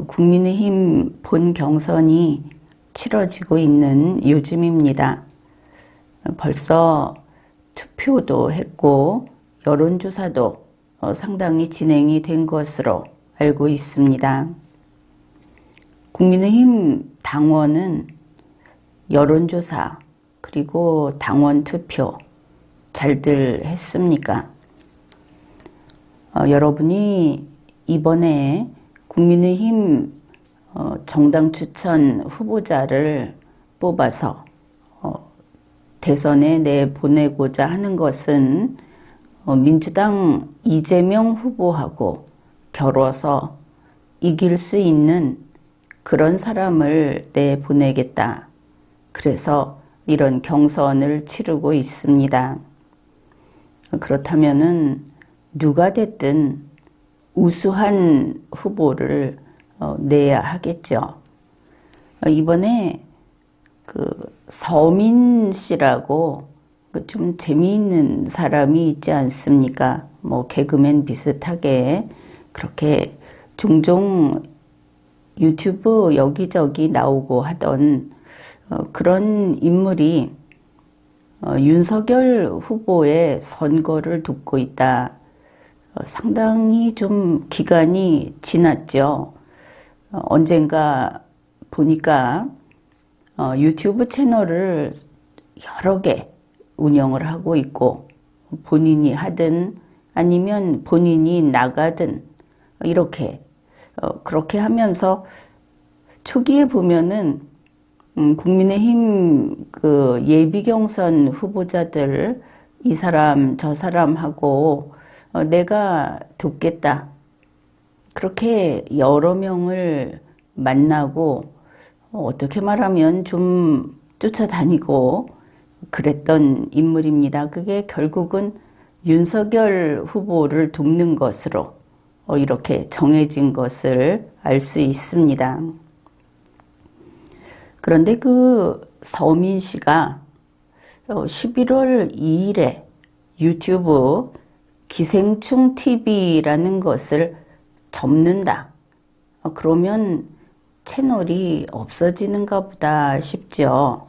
국민의힘 본 경선이 치러지고 있는 요즘입니다. 벌써 투표도 했고 여론조사도 상당히 진행이 된 것으로 알고 있습니다. 국민의힘 당원은 여론조사 그리고 당원 투표 잘들 했습니까? 여러분이 이번에 국민의힘 정당 추천 후보자를 뽑아서 대선에 내보내고자 하는 것은 민주당 이재명 후보하고 겨뤄서 이길 수 있는 그런 사람을 내보내겠다. 그래서 이런 경선을 치르고 있습니다. 그렇다면은 누가 됐든 우수한 후보를 내야 하겠죠. 이번에 서민 씨라고 좀 재미있는 사람이 있지 않습니까? 개그맨 비슷하게 그렇게 종종 유튜브 여기저기 나오고 하던 그런 인물이 윤석열 후보의 선거를 돕고 있다. 상당히 좀 기간이 지났죠. 언젠가 보니까 유튜브 채널을 여러 개 운영을 하고 있고 본인이 하든 아니면 본인이 나가든 이렇게 그렇게 하면서 초기에 보면은 국민의힘 예비 경선 후보자들 이 사람 저 사람하고 내가 돕겠다. 그렇게 여러 명을 만나고 어떻게 말하면 좀 쫓아다니고 그랬던 인물입니다. 그게 결국은 윤석열 후보를 돕는 것으로 이렇게 정해진 것을 알 수 있습니다. 그런데 서민 씨가 11월 2일에 유튜브 기생충 TV라는 것을 접는다. 그러면 채널이 없어지는가 보다 싶죠.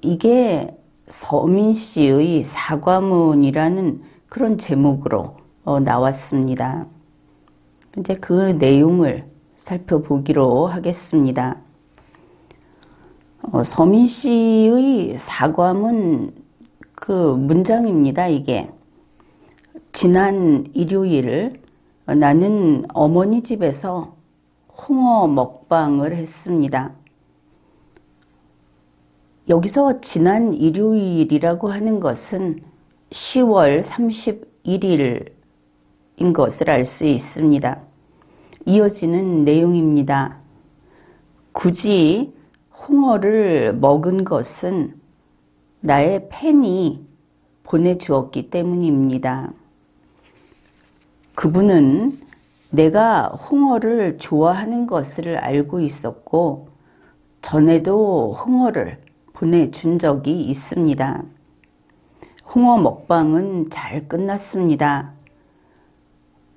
이게 서민 씨의 사과문이라는 그런 제목으로 나왔습니다. 이제 그 내용을 살펴보기로 하겠습니다. 서민 씨의 사과문 문장입니다. 이게 지난 일요일 나는 어머니 집에서 홍어 먹방을 했습니다. 여기서 지난 일요일이라고 하는 것은 10월 31일인 것을 알 수 있습니다. 이어지는 내용입니다. 굳이 홍어를 먹은 것은 나의 팬이 보내주었기 때문입니다. 그분은 내가 홍어를 좋아하는 것을 알고 있었고 전에도 홍어를 보내준 적이 있습니다. 홍어 먹방은 잘 끝났습니다.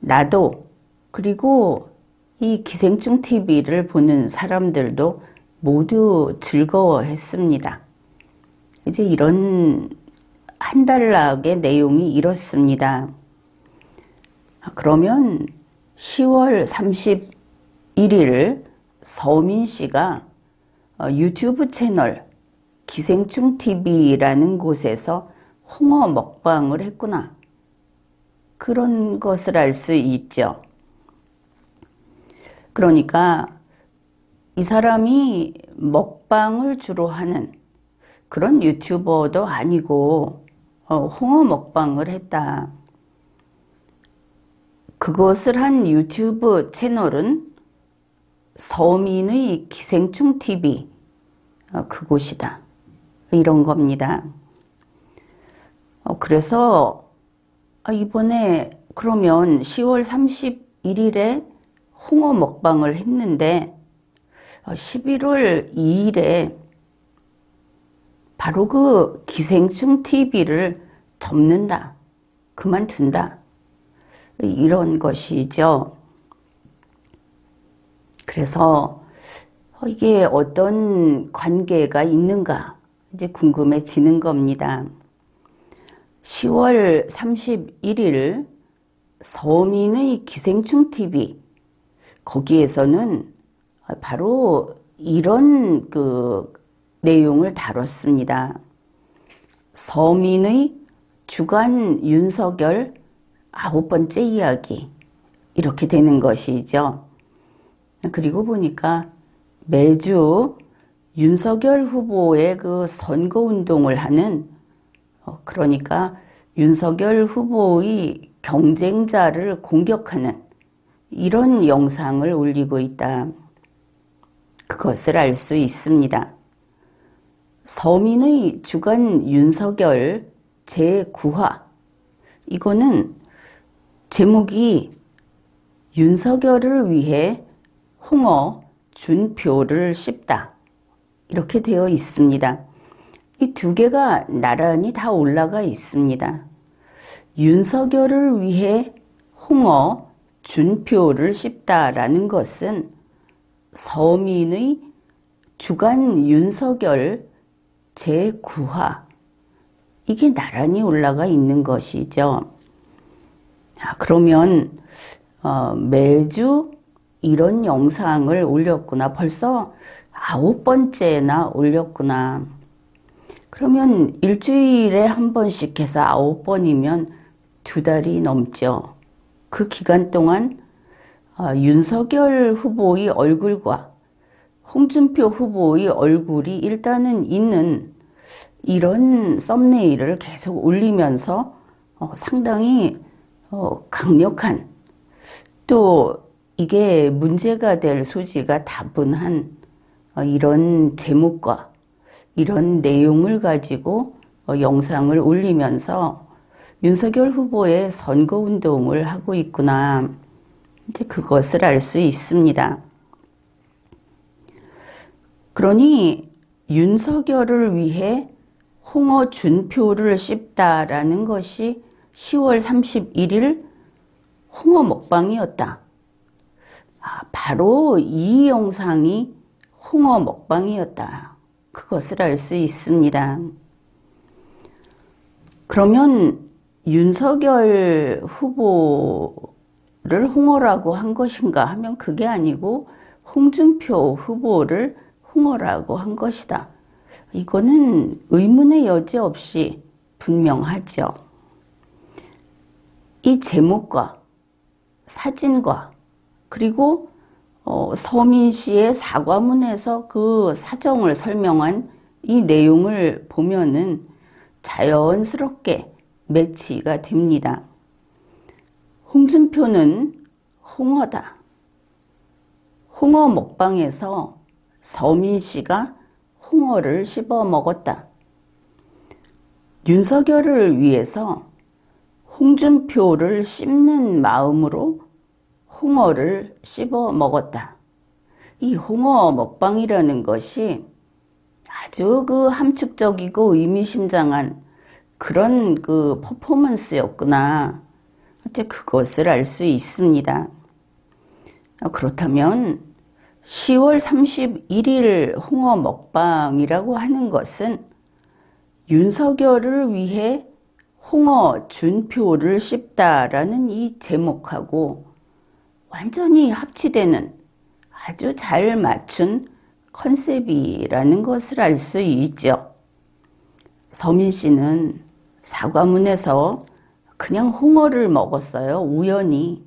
나도 그리고 이 기생충 TV를 보는 사람들도 모두 즐거워했습니다. 이제 이런 한 단락의 내용이 이렇습니다. 그러면 10월 31일 서민 씨가 유튜브 채널 기생충 TV라는 곳에서 홍어 먹방을 했구나. 그런 것을 알 수 있죠. 그러니까 이 사람이 먹방을 주로 하는 그런 유튜버도 아니고 홍어 먹방을 했다. 그것을 한 유튜브 채널은 서민의 기생충 TV 그곳이다. 이런 겁니다. 그래서 이번에 그러면 10월 31일에 홍어 먹방을 했는데 11월 2일에 바로 그 기생충 TV를 접는다. 그만둔다. 이런 것이죠. 그래서 이게 어떤 관계가 있는가 이제 궁금해지는 겁니다. 10월 31일 서민의 기생충 TV 거기에서는 바로 이런 내용을 다뤘습니다. 서민의 주간 윤석열 9번째 이야기 이렇게 되는 것이죠. 그리고 보니까 매주 윤석열 후보의 선거운동을 하는 그러니까 윤석열 후보의 경쟁자를 공격하는 이런 영상을 올리고 있다. 그것을 알 수 있습니다. 서민의 주간 윤석열 제9화 이거는 제목이 윤석열을 위해 홍어 준표를 씹다 이렇게 되어 있습니다. 이 두 개가 나란히 다 올라가 있습니다. 윤석열을 위해 홍어 준표를 씹다라는 것은 서민의 주간 윤석열 제9화 이게 나란히 올라가 있는 것이죠. 그러면 매주 이런 영상을 올렸구나. 벌써 9번째나 올렸구나. 그러면 일주일에 한 번씩 해서 9번이면 2달이 넘죠. 그 기간 동안 윤석열 후보의 얼굴과 홍준표 후보의 얼굴이 일단은 있는 이런 썸네일을 계속 올리면서 상당히 강력한 또 이게 문제가 될 소지가 다분한 이런 제목과 이런 내용을 가지고 영상을 올리면서 윤석열 후보의 선거운동을 하고 있구나. 이제 그것을 알 수 있습니다. 그러니 윤석열을 위해 홍어 준표를 씹다라는 것이 10월 31일 홍어 먹방이었다. 바로 이 영상이 홍어 먹방이었다. 그것을 알 수 있습니다. 그러면 윤석열 후보를 홍어라고 한 것인가 하면 그게 아니고 홍준표 후보를 홍어라고 한 것이다. 이거는 의문의 여지 없이 분명하죠. 이 제목과 사진과 그리고 서민 씨의 사과문에서 그 사정을 설명한 이 내용을 보면은 자연스럽게 매치가 됩니다. 홍준표는 홍어다. 홍어 먹방에서 서민 씨가 홍어를 씹어 먹었다. 윤석열을 위해서 홍준표를 씹는 마음으로 홍어를 씹어 먹었다. 이 홍어 먹방이라는 것이 아주 함축적이고 의미심장한 그런 퍼포먼스였구나. 이제 그것을 알 수 있습니다. 그렇다면 10월 31일 홍어 먹방이라고 하는 것은 윤석열을 위해 홍어 준표를 씹다라는 이 제목하고 완전히 합치되는 아주 잘 맞춘 컨셉이라는 것을 알 수 있죠. 서민 씨는 사과문에서 그냥 홍어를 먹었어요. 우연히.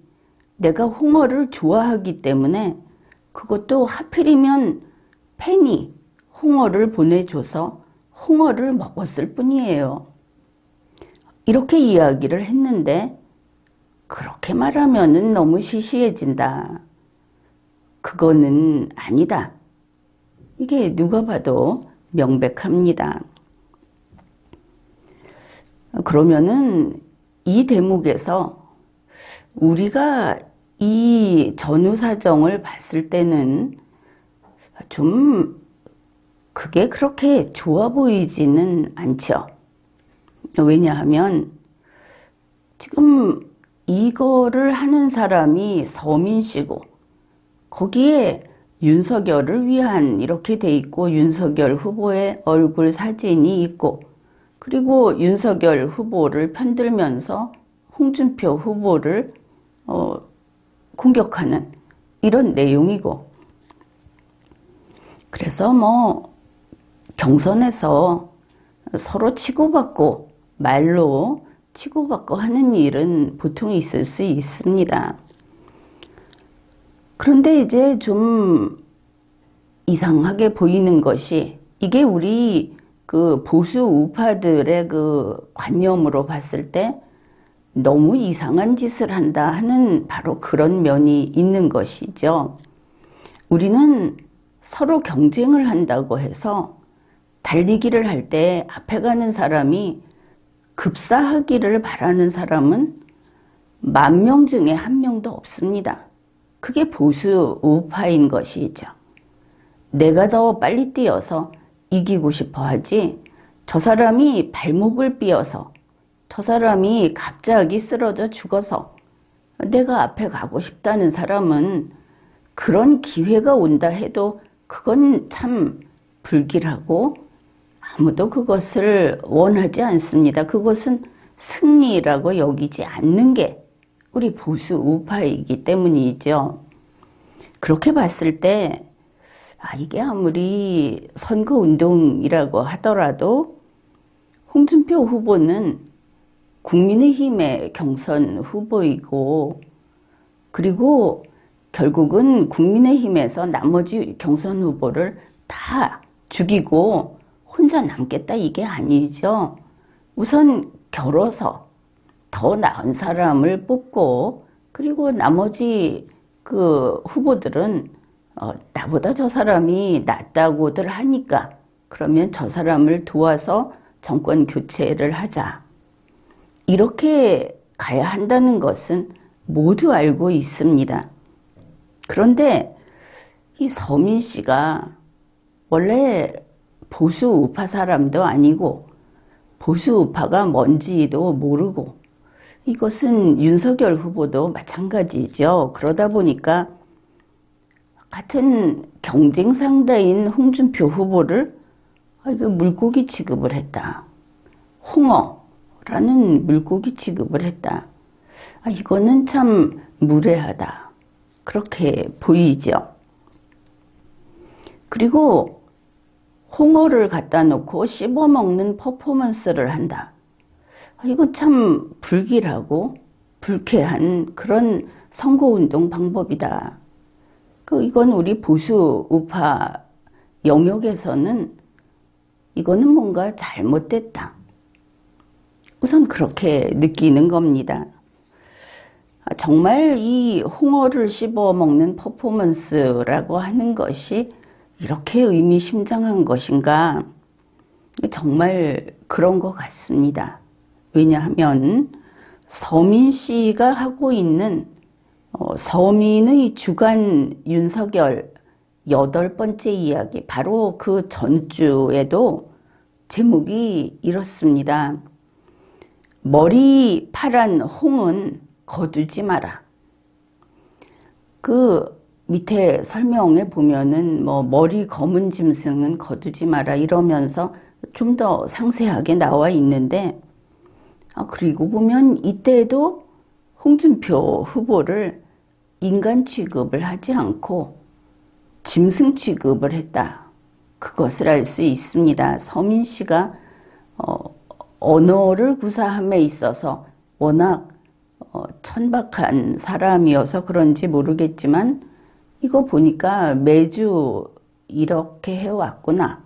내가 홍어를 좋아하기 때문에 그것도 하필이면 팬이 홍어를 보내줘서 홍어를 먹었을 뿐이에요. 이렇게 이야기를 했는데 그렇게 말하면은 너무 시시해진다. 그거는 아니다. 이게 누가 봐도 명백합니다. 그러면은 이 대목에서 우리가 이 전후 사정을 봤을 때는 좀 그게 그렇게 좋아 보이지는 않죠. 왜냐하면 지금 이거를 하는 사람이 서민 씨고 거기에 윤석열을 위한 이렇게 돼 있고 윤석열 후보의 얼굴 사진이 있고 그리고 윤석열 후보를 편들면서 홍준표 후보를 공격하는 이런 내용이고 그래서 뭐 경선에서 서로 치고받고 말로 치고받고 하는 일은 보통 있을 수 있습니다. 그런데 이제 좀 이상하게 보이는 것이 이게 우리 그 보수 우파들의 그 관념으로 봤을 때 너무 이상한 짓을 한다 하는 바로 그런 면이 있는 것이죠. 우리는 서로 경쟁을 한다고 해서 달리기를 할 때 앞에 가는 사람이 급사하기를 바라는 사람은 10,000명 중에 1명도 없습니다. 그게 보수 우파인 것이죠. 내가 더 빨리 뛰어서 이기고 싶어 하지 저 사람이 발목을 삐어서 저 사람이 갑자기 쓰러져 죽어서 내가 앞에 가고 싶다는 사람은 그런 기회가 온다 해도 그건 참 불길하고 아무도 그것을 원하지 않습니다. 그것은 승리라고 여기지 않는 게 우리 보수 우파이기 때문이죠. 그렇게 봤을 때 이게 아무리 선거운동이라고 하더라도 홍준표 후보는 국민의힘의 경선 후보이고 그리고 결국은 국민의힘에서 나머지 경선 후보를 다 죽이고 혼자 남겠다 이게 아니죠. 우선 겨뤄서 더 나은 사람을 뽑고 그리고 나머지 그 후보들은 나보다 저 사람이 낫다고들 하니까 그러면 저 사람을 도와서 정권 교체를 하자. 이렇게 가야 한다는 것은 모두 알고 있습니다. 그런데 이 서민 씨가 원래 보수 우파 사람도 아니고 보수 우파가 뭔지도 모르고 이것은 윤석열 후보도 마찬가지죠. 그러다 보니까 같은 경쟁 상대인 홍준표 후보를 이거 물고기 취급을 했다. 홍어라는 물고기 취급을 했다. 이거는 참 무례하다. 그렇게 보이죠. 그리고 홍어를 갖다 놓고 씹어먹는 퍼포먼스를 한다. 이거 참 불길하고 불쾌한 그런 선거운동 방법이다. 이건 우리 보수 우파 영역에서는 이거는 뭔가 잘못됐다. 우선 그렇게 느끼는 겁니다. 정말 이 홍어를 씹어 먹는 퍼포먼스라고 하는 것이 이렇게 의미심장한 것인가? 정말 그런 것 같습니다. 왜냐하면 서민 씨가 하고 있는 서민의 주간 윤석열 8번째 이야기, 바로 그 전주에도 제목이 이렇습니다. 머리 파란 홍은 거두지 마라. 그 밑에 설명에 보면은 머리 검은 짐승은 거두지 마라 이러면서 좀 더 상세하게 나와 있는데 그리고 보면 이때도 홍준표 후보를 인간 취급을 하지 않고 짐승 취급을 했다. 그것을 알 수 있습니다. 서민 씨가 언어를 구사함에 있어서 워낙 천박한 사람이어서 그런지 모르겠지만 이거 보니까 매주 이렇게 해왔구나.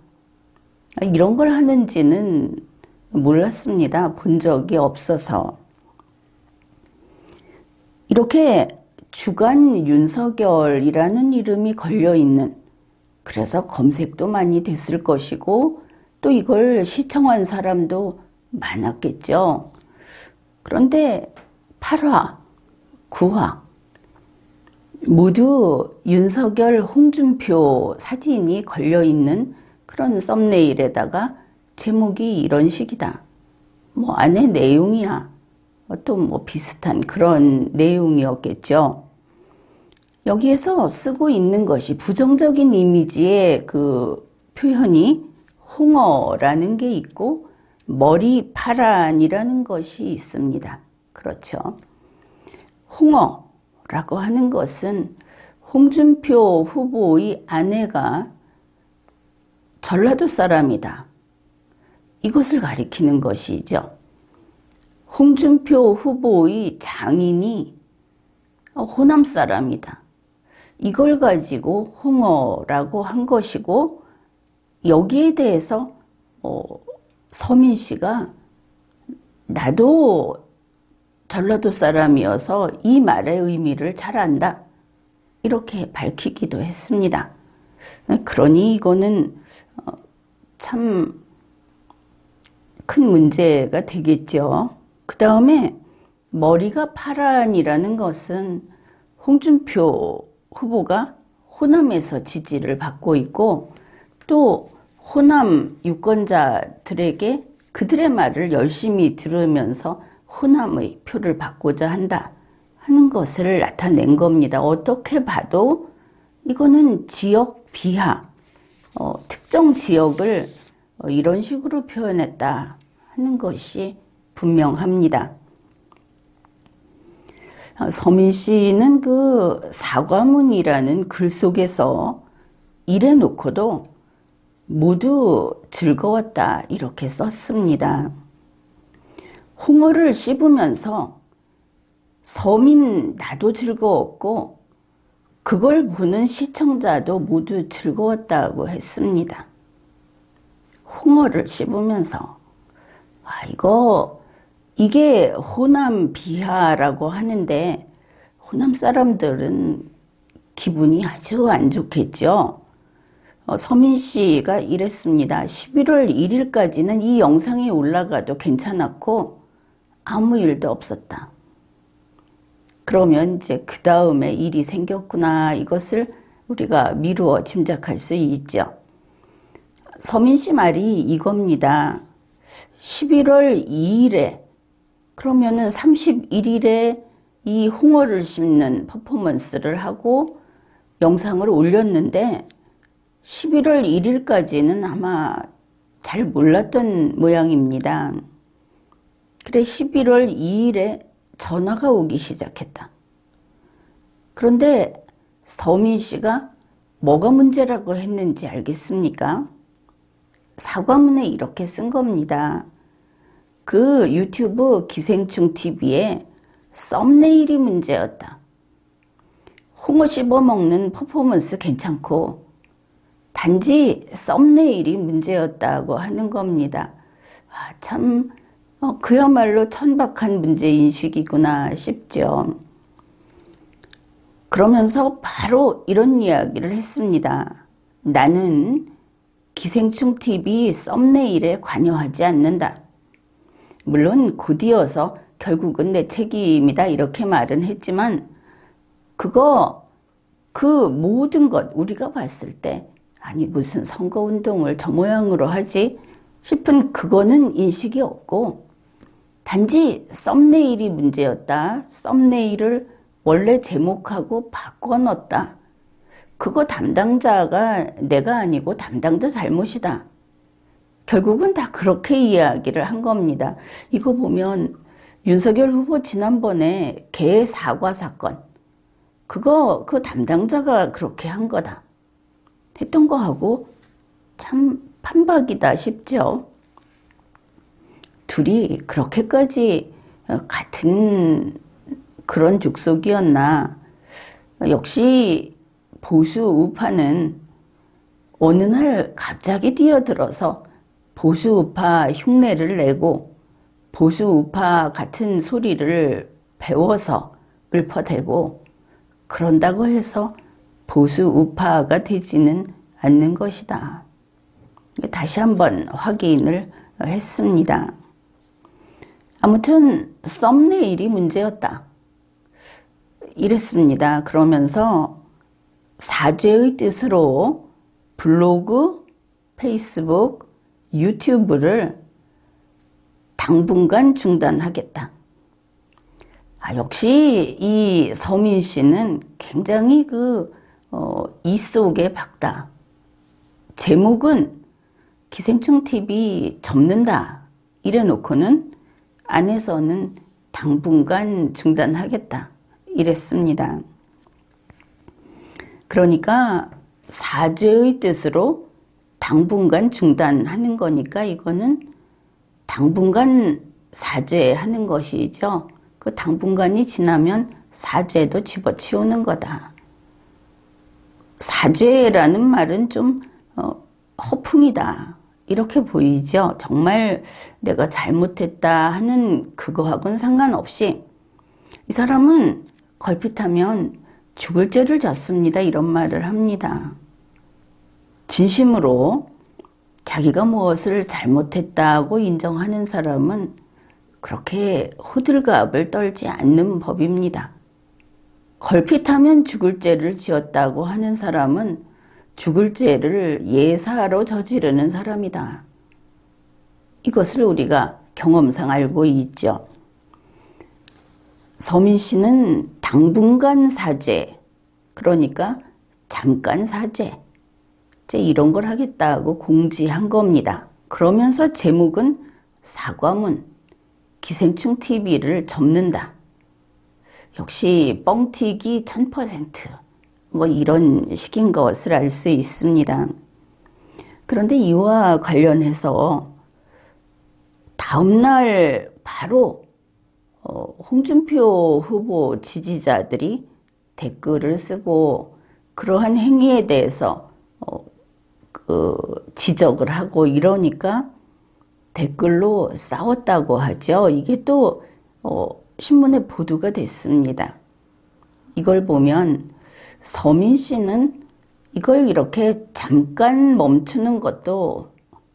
이런 걸 하는지는 몰랐습니다. 본 적이 없어서. 이렇게 주간 윤석열이라는 이름이 걸려있는, 그래서 검색도 많이 됐을 것이고 또 이걸 시청한 사람도 많았겠죠. 그런데 8화, 9화 모두 윤석열, 홍준표 사진이 걸려있는 그런 썸네일에다가 제목이 이런 식이다. 안에 내용이야. 또 비슷한 그런 내용이었겠죠. 여기에서 쓰고 있는 것이 부정적인 이미지의 그 표현이 홍어라는 게 있고 머리 파란이라는 것이 있습니다. 그렇죠. 홍어라고 하는 것은 홍준표 후보의 아내가 전라도 사람이다. 이것을 가리키는 것이죠. 홍준표 후보의 장인이 호남 사람이다. 이걸 가지고 홍어라고 한 것이고 여기에 대해서 서민 씨가 나도 전라도 사람이어서 이 말의 의미를 잘 안다. 이렇게 밝히기도 했습니다. 그러니 이거는 참 큰 문제가 되겠죠. 그 다음에 머리가 파란이라는 것은 홍준표 후보가 호남에서 지지를 받고 있고 또 호남 유권자들에게 그들의 말을 열심히 들으면서 호남의 표를 받고자 한다 하는 것을 나타낸 겁니다. 어떻게 봐도 이거는 지역 비하, 특정 지역을 이런 식으로 표현했다 하는 것이 분명합니다. 서민 씨는 그 사과문이라는 글 속에서 이래 놓고도 모두 즐거웠다 이렇게 썼습니다. 홍어를 씹으면서 서민 나도 즐거웠고 그걸 보는 시청자도 모두 즐거웠다고 했습니다. 홍어를 씹으면서 이게 호남 비하라고 하는데 호남 사람들은 기분이 아주 안 좋겠죠. 서민 씨가 이랬습니다. 11월 1일까지는 이 영상이 올라가도 괜찮았고 아무 일도 없었다. 그러면 이제 그 다음에 일이 생겼구나. 이것을 우리가 미루어 짐작할 수 있죠. 서민 씨 말이 이겁니다. 11월 2일에 그러면은 31일에 이 홍어를 씹는 퍼포먼스를 하고 영상을 올렸는데 11월 1일까지는 아마 잘 몰랐던 모양입니다. 그래 11월 2일에 전화가 오기 시작했다. 그런데 서민 씨가 뭐가 문제라고 했는지 알겠습니까? 사과문에 이렇게 쓴 겁니다. 그 유튜브 기생충 TV에 썸네일이 문제였다. 홍어 씹어 먹는 퍼포먼스 괜찮고 단지 썸네일이 문제였다고 하는 겁니다. 참 그야말로 천박한 문제인식이구나 싶죠. 그러면서 바로 이런 이야기를 했습니다. 나는 기생충 TV 썸네일에 관여하지 않는다. 물론 곧이어서 결국은 내 책임이다 이렇게 말은 했지만 그 모든 것 우리가 봤을 때 아니 무슨 선거운동을 저 모양으로 하지 싶은 그거는 인식이 없고 단지 썸네일이 문제였다. 썸네일을 원래 제목하고 바꿔 넣었다. 그거 담당자가 내가 아니고 담당자 잘못이다. 결국은 다 그렇게 이야기를 한 겁니다. 이거 보면 윤석열 후보 지난번에 개 사과 사건 그 담당자가 그렇게 한 거다 했던 거하고 참 판박이다 싶죠. 둘이 그렇게까지 같은 그런 족속이었나. 역시 보수 우파는 어느 날 갑자기 뛰어들어서 보수 우파 흉내를 내고 보수 우파 같은 소리를 배워서 읊어대고 그런다고 해서 보수 우파가 되지는 않는 것이다. 다시 한번 확인을 했습니다. 아무튼 썸네일이 문제였다. 이랬습니다. 그러면서 사죄의 뜻으로 블로그, 페이스북, 유튜브를 당분간 중단하겠다. 역시 이 서민 씨는 굉장히 이 속에 박다. 제목은 기생충 TV 접는다. 이래 놓고는 안에서는 당분간 중단하겠다. 이랬습니다. 그러니까 사죄의 뜻으로 당분간 중단하는 거니까 이거는 당분간 사죄하는 것이죠. 그 당분간이 지나면 사죄도 집어치우는 거다. 사죄라는 말은 좀 허풍이다. 이렇게 보이죠. 정말 내가 잘못했다 하는 그거하고는 상관없이 이 사람은 걸핏하면 죽을 죄를 졌습니다. 이런 말을 합니다. 진심으로 자기가 무엇을 잘못했다고 인정하는 사람은 그렇게 호들갑을 떨지 않는 법입니다. 걸핏하면 죽을 죄를 지었다고 하는 사람은 죽을 죄를 예사로 저지르는 사람이다. 이것을 우리가 경험상 알고 있죠. 서민 씨는 당분간 사죄, 그러니까 잠깐 사죄, 이제 이런 걸 하겠다고 공지한 겁니다. 그러면서 제목은 사과문, 기생충 TV를 접는다. 역시 뻥튀기 1000%, 뭐 이런 식인 것을 알 수 있습니다. 그런데 이와 관련해서 다음날 바로 홍준표 후보 지지자들이 댓글을 쓰고 그러한 행위에 대해서 지적을 하고 이러니까 댓글로 싸웠다고 하죠. 이게 또 신문에 보도가 됐습니다. 이걸 보면 서민 씨는 이걸 이렇게 잠깐 멈추는 것도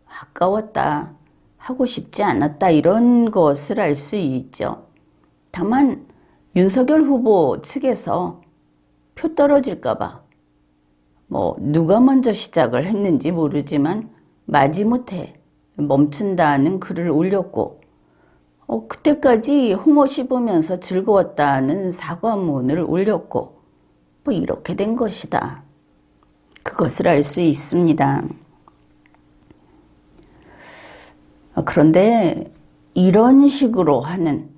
아까웠다, 하고 싶지 않았다, 이런 것을 알 수 있죠. 다만 윤석열 후보 측에서 표 떨어질까봐 누가 먼저 시작을 했는지 모르지만 마지못해 멈춘다는 글을 올렸고 그때까지 홍어 씹으면서 즐거웠다는 사과문을 올렸고 이렇게 된 것이다. 그것을 알 수 있습니다. 그런데 이런 식으로 하는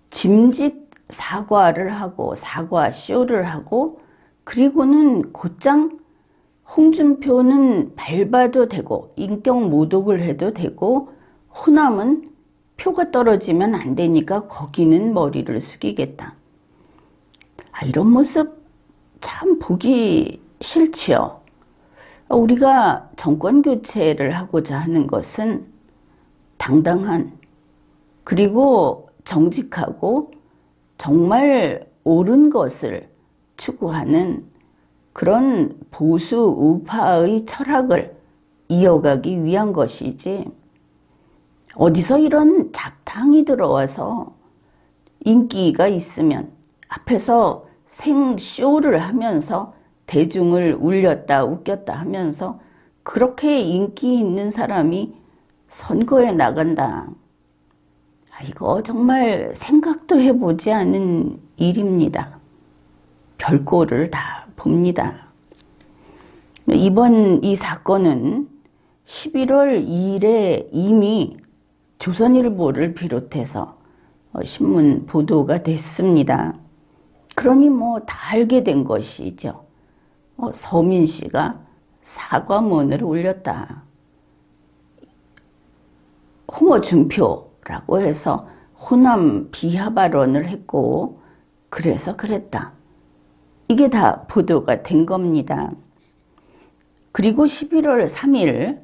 짐짓 사과를 하고 사과쇼를 하고 그리고는 곧장 홍준표는 밟아도 되고 인격 모독을 해도 되고 호남은 표가 떨어지면 안 되니까 거기는 머리를 숙이겠다. 이런 모습 참 보기 싫지요. 우리가 정권 교체를 하고자 하는 것은 당당한 그리고 정직하고 정말 옳은 것을 추구하는 그런 보수 우파의 철학을 이어가기 위한 것이지 어디서 이런 잡탕이 들어와서 인기가 있으면 앞에서 생쇼를 하면서 대중을 울렸다 웃겼다 하면서 그렇게 인기 있는 사람이 선거에 나간다. 이거 정말 생각도 해보지 않은 일입니다. 별꼴을 다 봅니다. 이번 이 사건은 11월 2일에 이미 조선일보를 비롯해서 신문 보도가 됐습니다. 그러니 다 알게 된 것이죠. 서민 씨가 사과문을 올렸다. 홍어준표라고 해서 호남 비하 발언을 했고 그래서 그랬다. 이게 다 보도가 된 겁니다. 그리고 11월 3일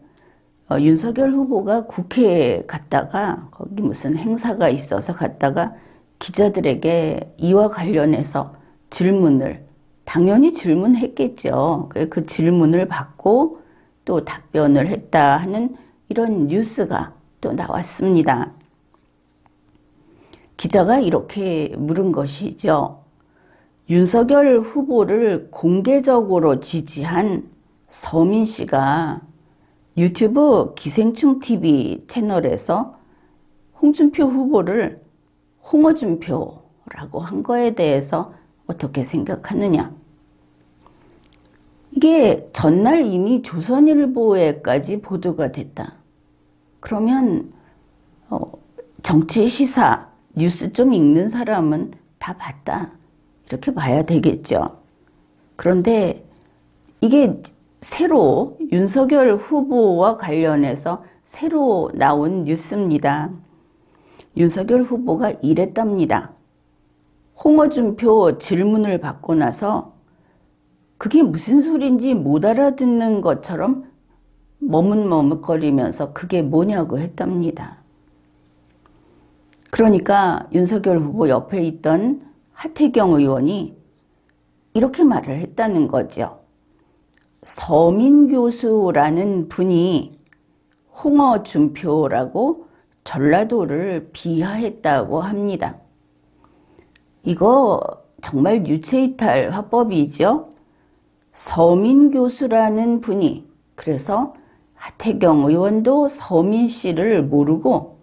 윤석열 후보가 국회에 갔다가 거기 무슨 행사가 있어서 갔다가 기자들에게 이와 관련해서 질문을 당연히 질문했겠죠. 그 질문을 받고 또 답변을 했다 하는 이런 뉴스가 또 나왔습니다. 기자가 이렇게 물은 것이죠. 윤석열 후보를 공개적으로 지지한 서민 씨가 유튜브 기생충 TV 채널에서 홍준표 후보를 홍어준표라고 한 거에 대해서 어떻게 생각하느냐? 이게 전날 이미 조선일보에까지 보도가 됐다. 그러면 정치 시사 뉴스 좀 읽는 사람은 다 봤다. 이렇게 봐야 되겠죠. 그런데 이게 새로 윤석열 후보와 관련해서 새로 나온 뉴스입니다. 윤석열 후보가 이랬답니다. 홍어준표 질문을 받고 나서 그게 무슨 소린지 못 알아듣는 것처럼 머뭇머뭇거리면서 그게 뭐냐고 했답니다. 그러니까 윤석열 후보 옆에 있던 하태경 의원이 이렇게 말을 했다는 거죠. 서민 교수라는 분이 홍어준표라고 전라도를 비하했다고 합니다. 이거 정말 유체이탈 화법이죠. 서민 교수라는 분이, 그래서 하태경 의원도 서민 씨를 모르고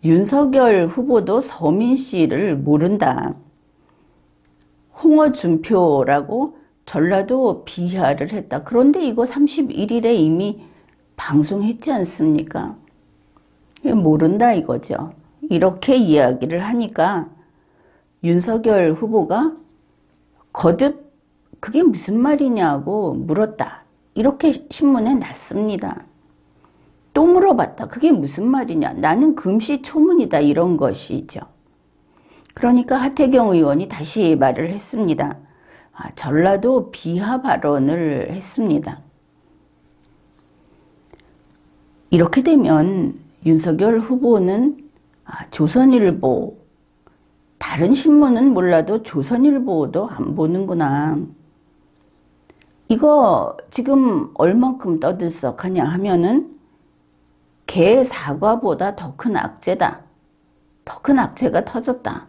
윤석열 후보도 서민 씨를 모른다. 홍어준표라고 전라도 비하를 했다. 그런데 이거 31일에 이미 방송했지 않습니까? 모른다 이거죠. 이렇게 이야기를 하니까 윤석열 후보가 거듭 그게 무슨 말이냐고 물었다. 이렇게 신문에 났습니다. 또 물어봤다. 그게 무슨 말이냐. 나는 금시초문이다. 이런 것이죠. 그러니까 하태경 의원이 다시 말을 했습니다. 전라도 비하 발언을 했습니다. 이렇게 되면 윤석열 후보는 조선일보, 다른 신문은 몰라도 조선일보도 안 보는구나. 이거 지금 얼만큼 떠들썩하냐 하면은 개 사과보다 더 큰 악재다. 더 큰 악재가 터졌다.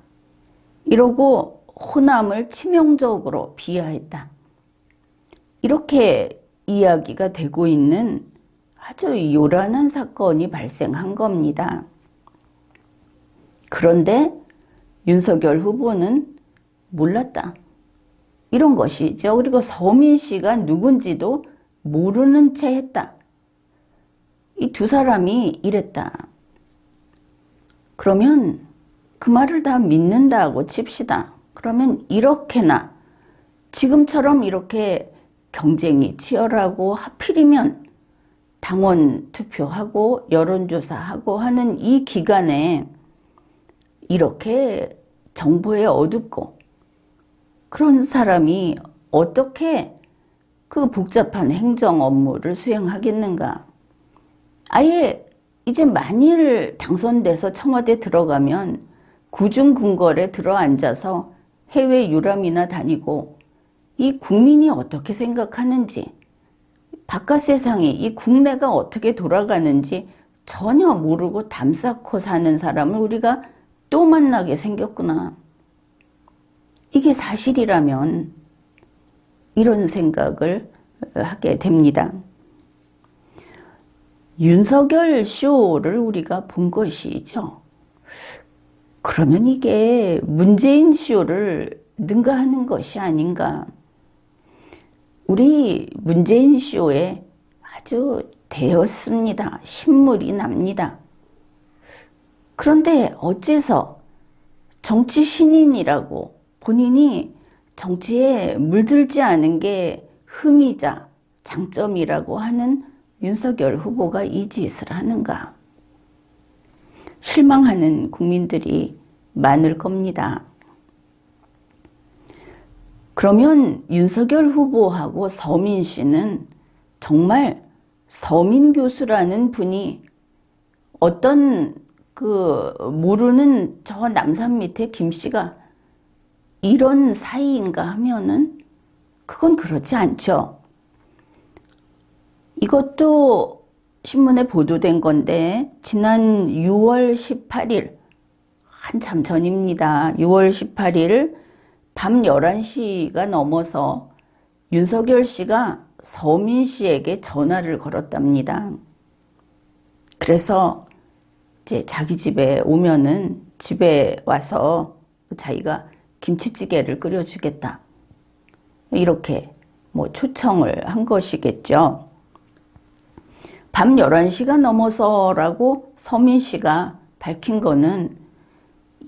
이러고 호남을 치명적으로 비하했다. 이렇게 이야기가 되고 있는 아주 요란한 사건이 발생한 겁니다. 그런데 윤석열 후보는 몰랐다. 이런 것이죠. 그리고 서민 씨가 누군지도 모르는 채 했다. 이 두 사람이 이랬다. 그러면 그 말을 다 믿는다고 칩시다. 그러면 이렇게나 지금처럼 이렇게 경쟁이 치열하고 하필이면 당원 투표하고 여론조사하고 하는 이 기간에 이렇게 정보에 어둡고 그런 사람이 어떻게 그 복잡한 행정 업무를 수행하겠는가. 아예 이제 만일 당선돼서 청와대 들어가면 구중궁궐에 들어앉아서 해외 유람이나 다니고 이 국민이 어떻게 생각하는지, 바깥 세상이 이 국내가 어떻게 돌아가는지 전혀 모르고 담 쌓고 사는 사람을 우리가 또 만나게 생겼구나. 이게 사실이라면 이런 생각을 하게 됩니다. 윤석열 쇼를 우리가 본 것이죠. 그러면 이게 문재인 쇼를 능가하는 것이 아닌가. 우리 문재인 쇼에 아주 대였습니다. 신물이 납니다. 그런데 어째서 정치 신인이라고 본인이 정치에 물들지 않은 게 흠이자 장점이라고 하는 윤석열 후보가 이 짓을 하는가? 실망하는 국민들이 많을 겁니다. 그러면 윤석열 후보하고 서민 씨는 정말 서민 교수라는 분이 어떤 모르는 저 남산 밑에 김 씨가 이런 사이인가 하면은 그건 그렇지 않죠. 이것도 신문에 보도된 건데 지난 6월 18일 한참 전입니다. 6월 18일 밤 11시가 넘어서 윤석열 씨가 서민 씨에게 전화를 걸었답니다. 그래서 이제 자기 집에 오면은 집에 와서 자기가 김치찌개를 끓여주겠다. 이렇게 뭐 초청을 한 것이겠죠. 밤 11시가 넘어서라고 서민 씨가 밝힌 거는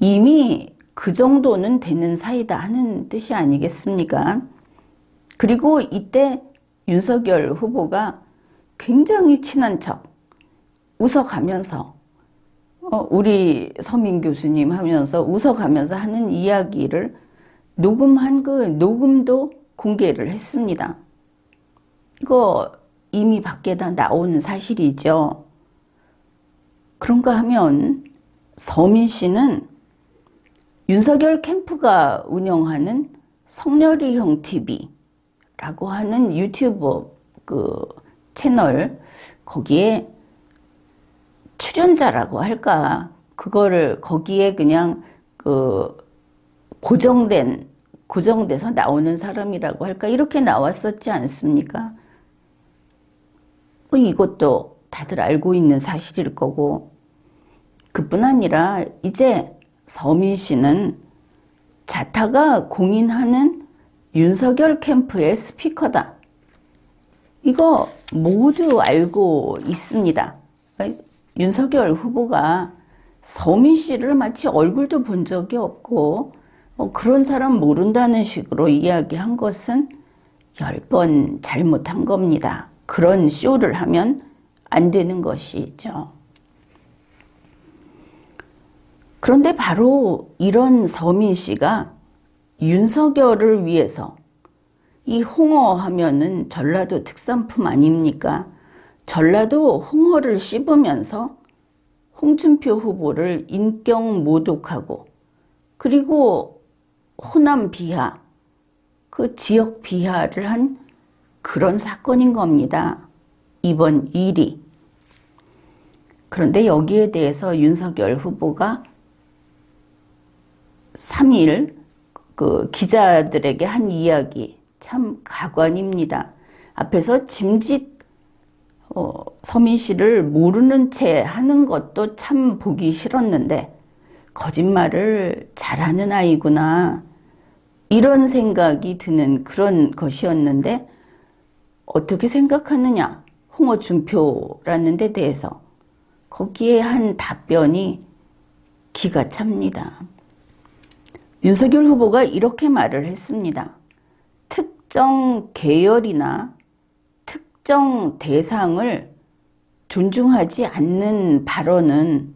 이미 그 정도는 되는 사이다 하는 뜻이 아니겠습니까? 그리고 이때 윤석열 후보가 굉장히 친한 척 웃어가면서 우리 서민 교수님 하면서 웃어가면서 하는 이야기를 녹음한 그 녹음도 공개를 했습니다. 이거 이미 밖에다 나온 사실이죠. 그런가 하면 서민 씨는 윤석열 캠프가 운영하는 성렬이형 TV라고 하는 유튜브 그 채널 거기에 출연자라고 할까, 그거를 거기에 그냥 그 고정돼서 나오는 사람이라고 할까, 이렇게 나왔었지 않습니까? 이것도 다들 알고 있는 사실일 거고, 그뿐 아니라 이제 서민 씨는 자타가 공인하는 윤석열 캠프의 스피커다. 이거 모두 알고 있습니다. 윤석열 후보가 서민 씨를 마치 얼굴도 본 적이 없고 그런 사람 모른다는 식으로 이야기한 것은 10번 잘못한 겁니다. 그런 쇼를 하면 안 되는 것이죠. 그런데 바로 이런 서민 씨가 윤석열을 위해서, 이 홍어 하면은 전라도 특산품 아닙니까? 전라도 홍어를 씹으면서 홍준표 후보를 인격 모독하고, 그리고 호남 비하, 그 지역 비하를 한 그런 사건인 겁니다. 이번 일이. 그런데 여기에 대해서 윤석열 후보가 3일 그 기자들에게 한 이야기 참 가관입니다. 앞에서 짐짓 서민 씨를 모르는 채 하는 것도 참 보기 싫었는데 거짓말을 잘하는 아이구나, 이런 생각이 드는 그런 것이었는데, 어떻게 생각하느냐, 홍어준표라는 데 대해서 거기에 한 답변이 기가 찹니다. 윤석열 후보가 이렇게 말을 했습니다. 특정 계열이나 특정 대상을 존중하지 않는 발언은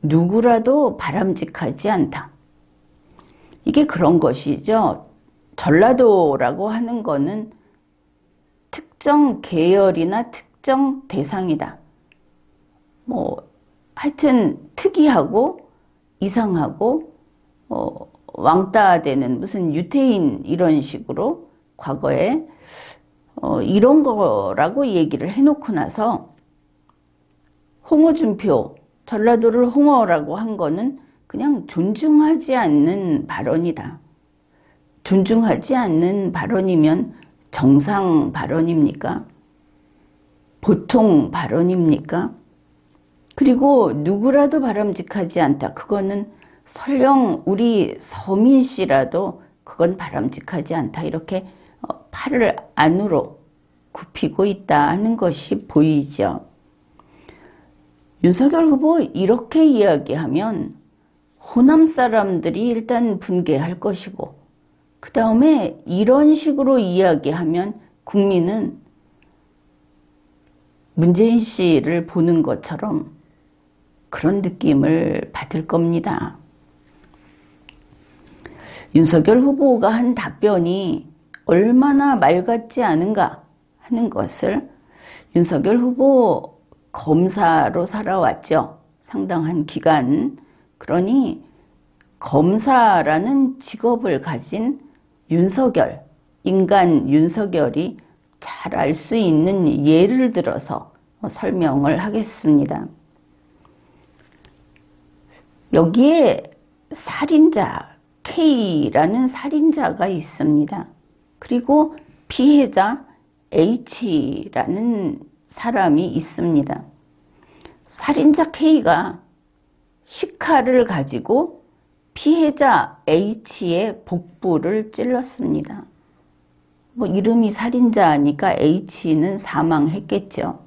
누구라도 바람직하지 않다. 이게 그런 것이죠. 전라도라고 하는 거는 특정 계열이나 특정 대상이다. 하여튼 특이하고 이상하고 왕따 되는 무슨 유태인 이런 식으로 과거에 이런 거라고 얘기를 해놓고 나서 홍어준표, 전라도를 홍어라고 한 거는 그냥 존중하지 않는 발언이다. 존중하지 않는 발언이면 정상 발언입니까? 보통 발언입니까? 그리고 누구라도 바람직하지 않다. 그거는 설령 우리 서민 씨라도 그건 바람직하지 않다. 이렇게 팔을 안으로 굽히고 있다는 것이 보이죠. 윤석열 후보 이렇게 이야기하면 호남 사람들이 일단 분개할 것이고, 그 다음에 이런 식으로 이야기하면 국민은 문재인 씨를 보는 것처럼 그런 느낌을 받을 겁니다. 윤석열 후보가 한 답변이 얼마나 말 같지 않은가 하는 것을, 윤석열 후보 검사로 살아왔죠. 상당한 기간. 그러니 검사라는 직업을 가진 윤석열, 인간 윤석열이 잘 알 수 있는 예를 들어서 설명을 하겠습니다. 여기에 살인자 K라는 살인자가 있습니다. 그리고 피해자 H라는 사람이 있습니다. 살인자 K가 식칼을 가지고 피해자 H의 복부를 찔렀습니다. 뭐 이름이 살인자니까 H는 사망했겠죠.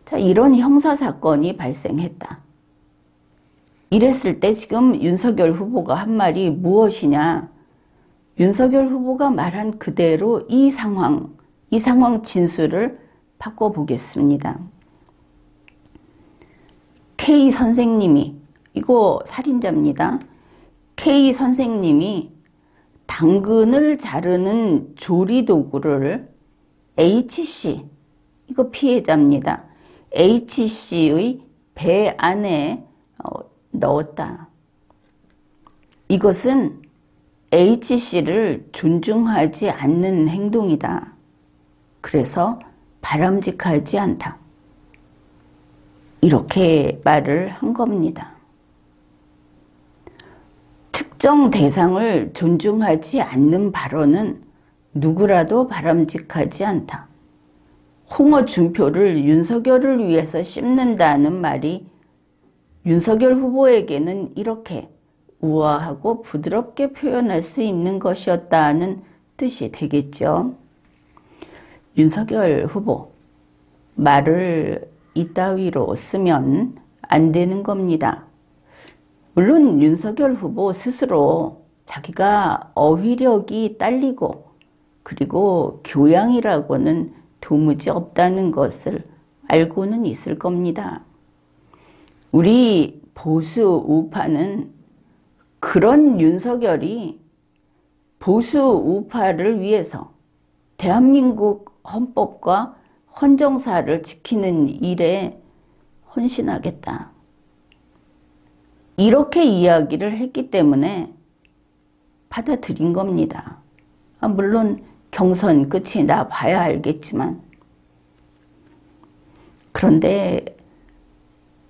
자, 이런 형사사건이 발생했다. 이랬을 때 지금 윤석열 후보가 한 말이 무엇이냐? 윤석열 후보가 말한 그대로 이 상황 진술을 바꿔보겠습니다. K 선생님이, 이거 살인자입니다. K 선생님이 당근을 자르는 조리도구를 H씨, 이거 피해자입니다. H씨의 배 안에 넣었다. 이것은 H씨를 존중하지 않는 행동이다. 그래서 바람직하지 않다. 이렇게 말을 한 겁니다. 특정 대상을 존중하지 않는 발언은 누구라도 바람직하지 않다. 홍어준표를 윤석열을 위해서 씹는다는 말이 윤석열 후보에게는 이렇게 우아하고 부드럽게 표현할 수 있는 것이었다는 뜻이 되겠죠. 윤석열 후보, 말을 이따위로 쓰면 안 되는 겁니다. 물론 윤석열 후보 스스로 자기가 어휘력이 딸리고 그리고 교양이라고는 도무지 없다는 것을 알고는 있을 겁니다. 우리 보수 우파는 그런 윤석열이 보수 우파를 위해서 대한민국 헌법과 헌정사를 지키는 일에 헌신하겠다. 이렇게 이야기를 했기 때문에 받아들인 겁니다. 물론 경선 끝이 나 봐야 알겠지만, 그런데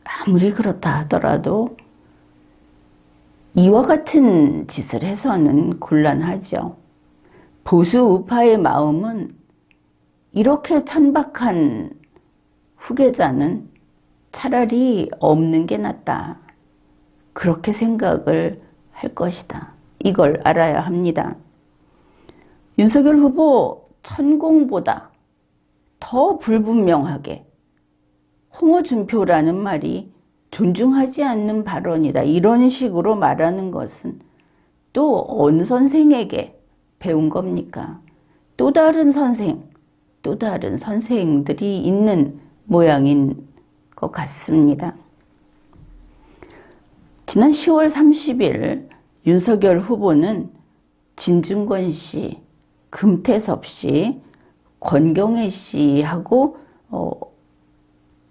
아무리 그렇다 하더라도 이와 같은 짓을 해서는 곤란하죠. 보수 우파의 마음은 이렇게 천박한 후계자는 차라리 없는 게 낫다. 그렇게 생각을 할 것이다. 이걸 알아야 합니다. 윤석열 후보 천공보다 더 불분명하게 홍어준표라는 말이 존중하지 않는 발언이다. 이런 식으로 말하는 것은 또 어느 선생에게 배운 겁니까? 또 다른 선생들이 있는 모양인 것 같습니다. 지난 10월 30일 윤석열 후보는 진중권 씨, 금태섭 씨, 권경혜 씨하고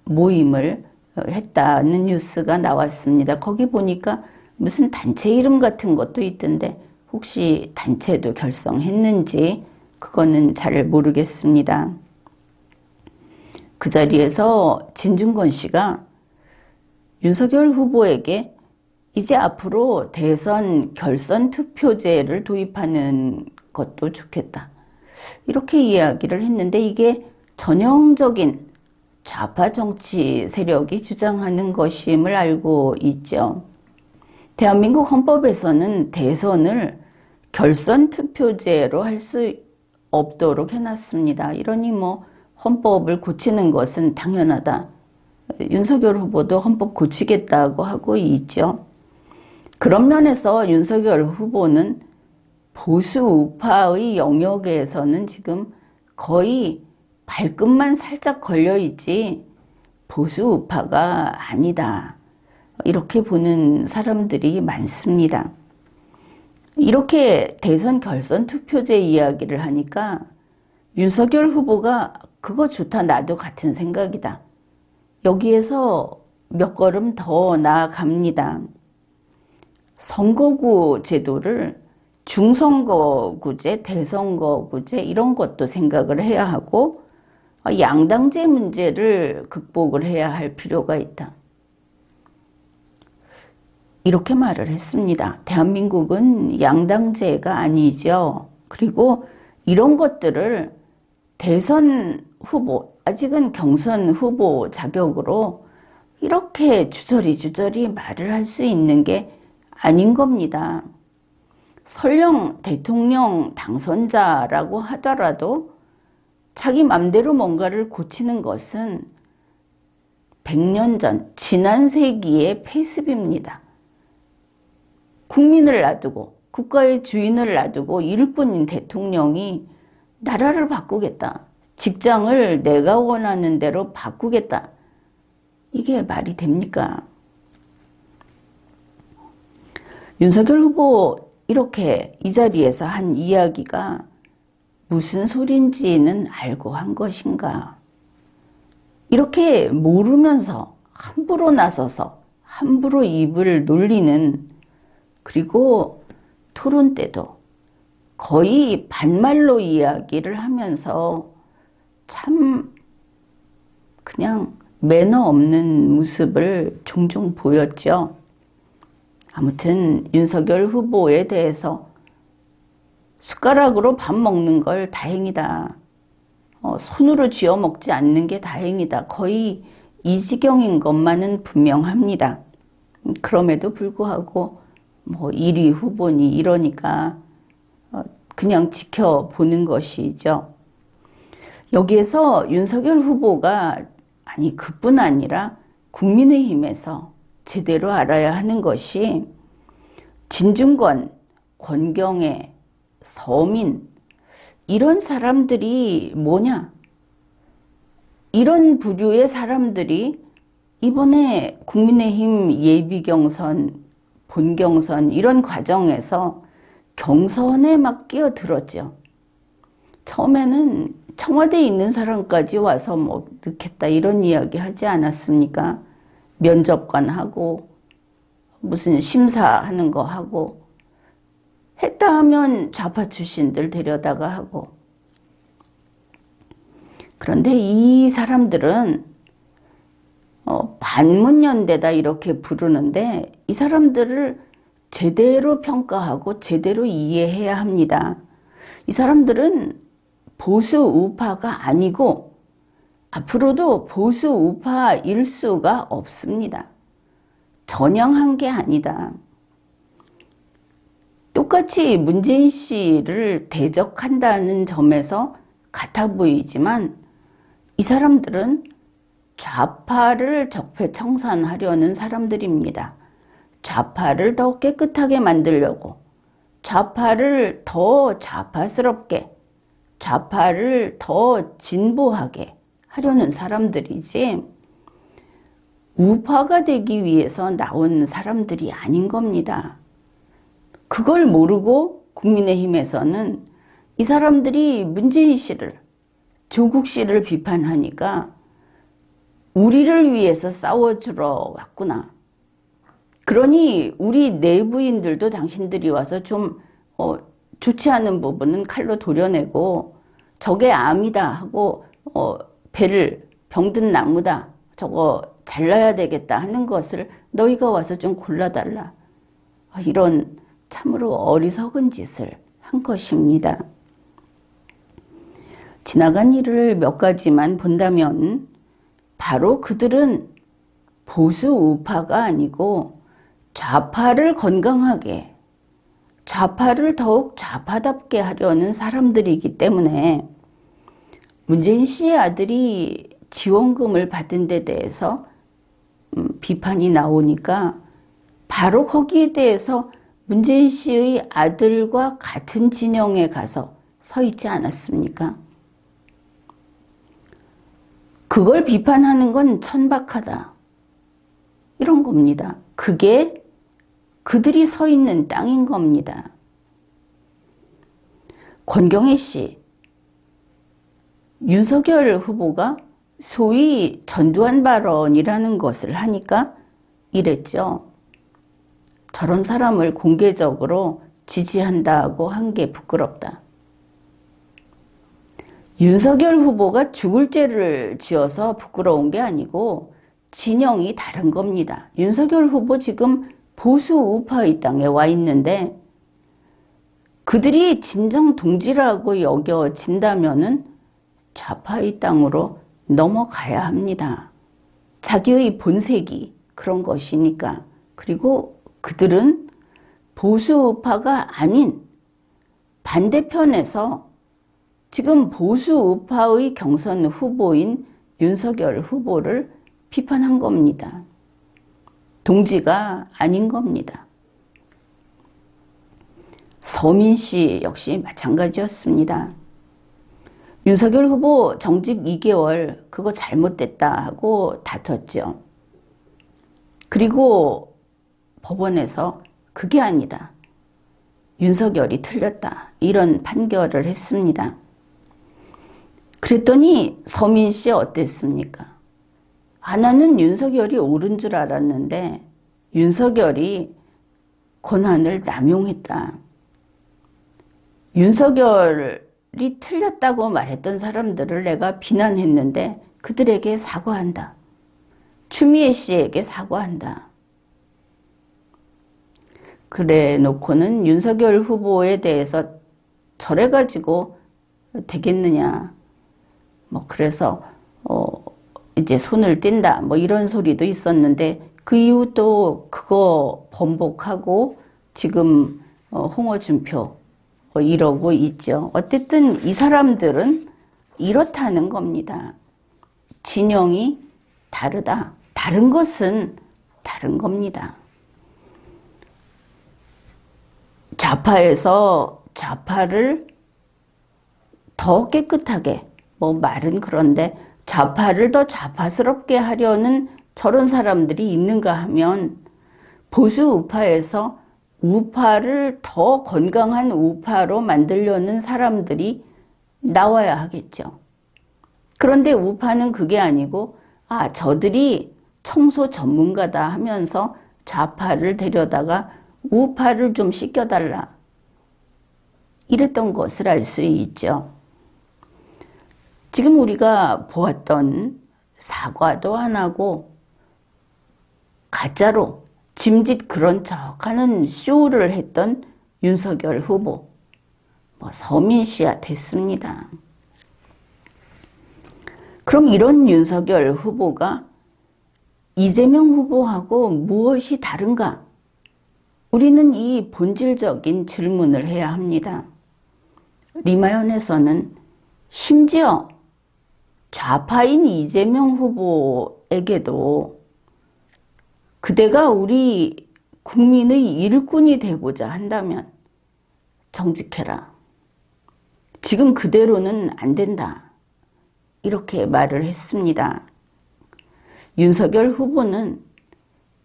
모임을 했다는 뉴스가 나왔습니다. 거기 보니까 무슨 단체 이름 같은 것도 있던데 혹시 단체도 결성했는지 그거는 잘 모르겠습니다. 그 자리에서 진중권 씨가 윤석열 후보에게 이제 앞으로 대선 결선 투표제를 도입하는 것도 좋겠다. 이렇게 이야기를 했는데 이게 전형적인 좌파 정치 세력이 주장하는 것임을 알고 있죠. 대한민국 헌법에서는 대선을 결선 투표제로 할 수 없도록 해놨습니다. 이러니 헌법을 고치는 것은 당연하다. 윤석열 후보도 헌법 고치겠다고 하고 있죠. 그런 면에서 윤석열 후보는 보수 우파의 영역에서는 지금 거의 발끝만 살짝 걸려있지 보수 우파가 아니다. 이렇게 보는 사람들이 많습니다. 이렇게 대선 결선 투표제 이야기를 하니까 윤석열 후보가 그거 좋다, 나도 같은 생각이다. 여기에서 몇 걸음 더 나아갑니다. 선거구 제도를 중선거구제, 대선거구제 이런 것도 생각을 해야 하고 양당제 문제를 극복을 해야 할 필요가 있다. 이렇게 말을 했습니다. 대한민국은 양당제가 아니죠. 그리고 이런 것들을 대선 후보, 아직은 경선 후보 자격으로 이렇게 주저리 말을 할 수 있는 게 아닌 겁니다. 설령 대통령 당선자라고 하더라도 자기 맘대로 뭔가를 고치는 것은 100년 전, 지난 세기의 폐습입니다. 국민을 놔두고 국가의 주인을 놔두고 일꾼인 대통령이 나라를 바꾸겠다. 직장을 내가 원하는 대로 바꾸겠다. 이게 말이 됩니까? 윤석열 후보 이렇게 이 자리에서 한 이야기가 무슨 소린지는 알고 한 것인가? 이렇게 모르면서 함부로 나서서 함부로 입을 놀리는, 그리고 토론 때도 거의 반말로 이야기를 하면서 참 그냥 매너 없는 모습을 종종 보였죠. 아무튼 윤석열 후보에 대해서 숟가락으로 밥 먹는 걸 다행이다. 손으로 쥐어 먹지 않는 게 다행이다. 거의 이 지경인 것만은 분명합니다. 그럼에도 불구하고 뭐 1위 후보니 이러니까 그냥 지켜보는 것이죠. 여기에서 윤석열 후보가, 아니 그뿐 아니라 국민의힘에서 제대로 알아야 하는 것이 진중권, 권경애, 서민 이런 사람들이 뭐냐? 이런 부류의 사람들이 이번에 국민의힘 예비경선, 본경선 이런 과정에서 경선에 막 끼어들었죠. 처음에는 청와대에 있는 사람까지 와서 뭐 넣겠다 이런 이야기 하지 않았습니까? 면접관 하고 무슨 심사하는 거 하고 했다 하면 좌파 출신들 데려다가 하고. 그런데 이 사람들은 반문연대다 이렇게 부르는데 이 사람들을 제대로 평가하고 제대로 이해해야 합니다. 이 사람들은 보수 우파가 아니고 앞으로도 보수 우파일 수가 없습니다. 전향한 게 아니다. 똑같이 문재인 씨를 대적한다는 점에서 같아 보이지만 이 사람들은 좌파를 적폐청산하려는 사람들입니다. 좌파를 더 깨끗하게 만들려고, 좌파를 더 좌파스럽게, 좌파를 더 진보하게 하려는 사람들이지 우파가 되기 위해서 나온 사람들이 아닌 겁니다. 그걸 모르고 국민의힘에서는 이 사람들이 문재인 씨를, 조국 씨를 비판하니까 우리를 위해서 싸워주러 왔구나. 그러니 우리 내부인들도 당신들이 와서 좀 좋지 않은 부분은 칼로 도려내고 저게 암이다 하고 배를 병든 나무다 저거 잘라야 되겠다 하는 것을 너희가 와서 좀 골라달라. 이런 참으로 어리석은 짓을 한 것입니다. 지나간 일을 몇 가지만 본다면 바로 그들은 보수 우파가 아니고 좌파를 건강하게, 좌파를 더욱 좌파답게 하려는 사람들이기 때문에 문재인 씨의 아들이 지원금을 받은 데 대해서 비판이 나오니까 바로 거기에 대해서 문재인 씨의 아들과 같은 진영에 가서 서 있지 않았습니까? 그걸 비판하는 건 천박하다. 이런 겁니다. 그게 그들이 서 있는 땅인 겁니다. 권경애 씨, 윤석열 후보가 소위 전두환 발언이라는 것을 하니까 이랬죠. 저런 사람을 공개적으로 지지한다고 한 게 부끄럽다. 윤석열 후보가 죽을 죄를 지어서 부끄러운 게 아니고 진영이 다른 겁니다. 윤석열 후보 지금 보수 우파의 땅에 와 있는데 그들이 진정 동지라고 여겨진다면은 좌파의 땅으로 넘어가야 합니다. 자기의 본색이 그런 것이니까. 그리고 그들은 보수우파가 아닌 반대편에서 지금 보수우파의 경선 후보인 윤석열 후보를 비판한 겁니다. 동지가 아닌 겁니다. 서민 씨 역시 마찬가지였습니다. 윤석열 후보 정직 2개월 그거 잘못됐다 하고 다퉜죠. 그리고 법원에서 그게 아니다. 윤석열이 틀렸다. 이런 판결을 했습니다. 그랬더니 서민 씨 어땠습니까? 나는 윤석열이 옳은 줄 알았는데 윤석열이 권한을 남용했다. 윤석열이 틀렸다고 말했던 사람들을 내가 비난했는데 그들에게 사과한다. 추미애 씨에게 사과한다. 그래 놓고는 윤석열 후보에 대해서 저래가지고 되겠느냐. 그래서 이제 손을 뗀다. 이런 소리도 있었는데 그 이후 또 그거 번복하고 지금 홍어준표 이러고 있죠. 어쨌든 이 사람들은 이렇다는 겁니다. 진영이 다르다. 다른 것은 다른 겁니다. 좌파에서 좌파를 더 깨끗하게, 말은 그런데 좌파를 더 좌파스럽게 하려는 저런 사람들이 있는가 하면 보수 우파에서 우파를 더 건강한 우파로 만들려는 사람들이 나와야 하겠죠. 그런데 우파는 그게 아니고 저들이 청소 전문가다 하면서 좌파를 데려다가 우파를 좀 씻겨달라. 이랬던 것을 알 수 있죠. 지금 우리가 보았던 사과도 안 하고 가짜로 짐짓 그런 척하는 쇼를 했던 윤석열 후보, 서민 씨야 됐습니다. 그럼 이런 윤석열 후보가 이재명 후보하고 무엇이 다른가? 우리는 이 본질적인 질문을 해야 합니다. 리마연에서는 심지어 좌파인 이재명 후보에게도 그대가 우리 국민의 일꾼이 되고자 한다면 정직해라. 지금 그대로는 안 된다. 이렇게 말을 했습니다. 윤석열 후보는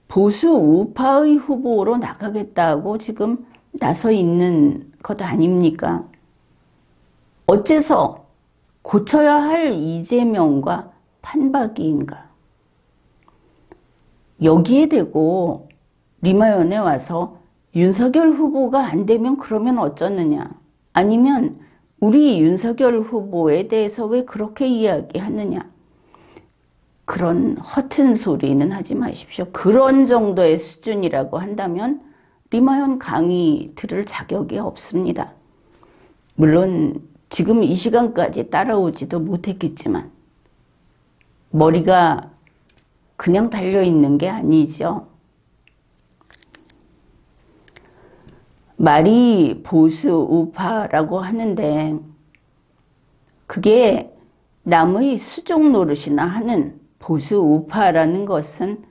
보수 우파의 후보로 나가겠다고 지금 나서 있는 것 아닙니까? 어째서 고쳐야 할 이재명과 판박이인가? 여기에 대고 리마연에 와서 윤석열 후보가 안 되면 그러면 어쩌느냐? 아니면 우리 윤석열 후보에 대해서 왜 그렇게 이야기하느냐? 그런 허튼 소리는 하지 마십시오. 그런 정도의 수준이라고 한다면 리마연 강의 들을 자격이 없습니다. 물론 지금 이 시간까지 따라오지도 못했겠지만 머리가 그냥 달려있는 게 아니죠. 말이 보수 우파라고 하는데 그게 남의 수종 노릇이나 하는 보수 우파라는 것은